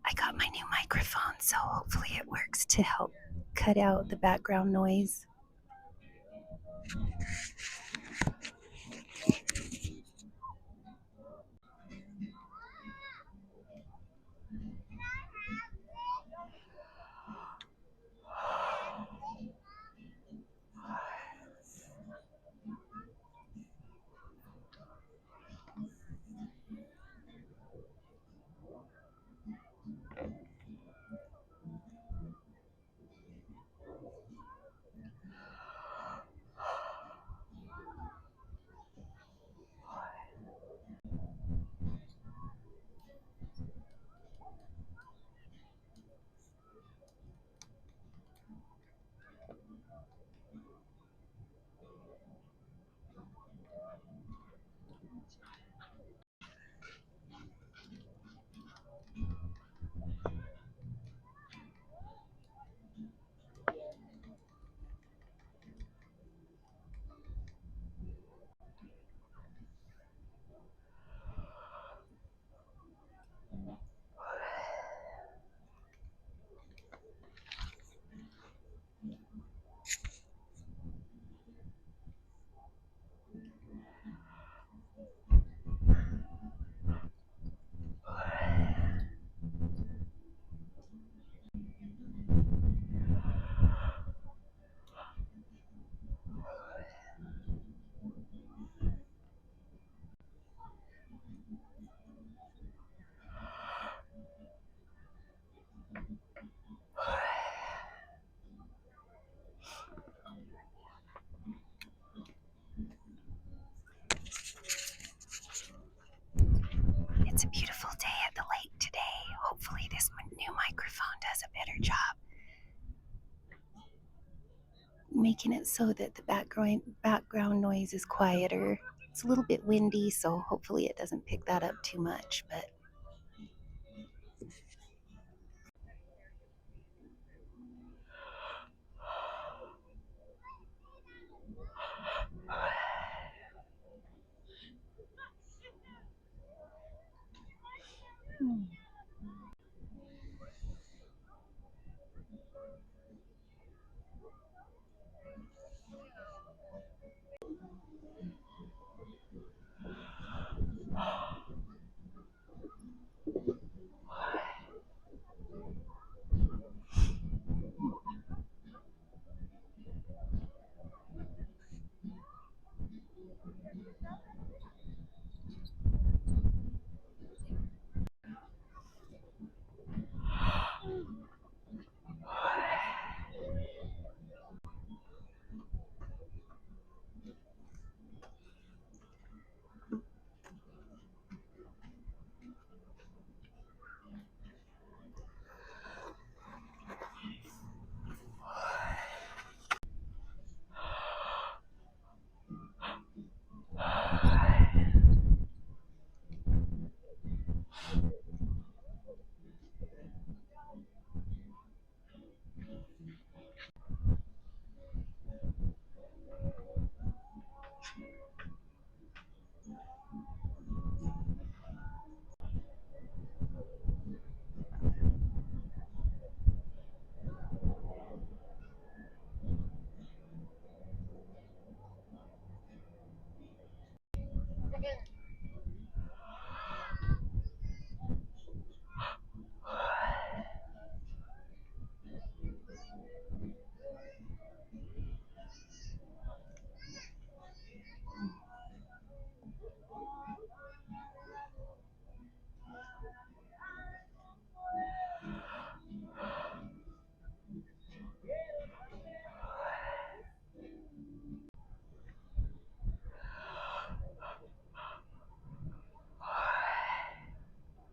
I got my new microphone, so hopefully it works to help cut out the background noise. It's a beautiful day at the lake today. Hopefully, this new microphone does a better job making it so that the background noise is quieter. It's a little bit windy, so hopefully it doesn't pick that up too much, but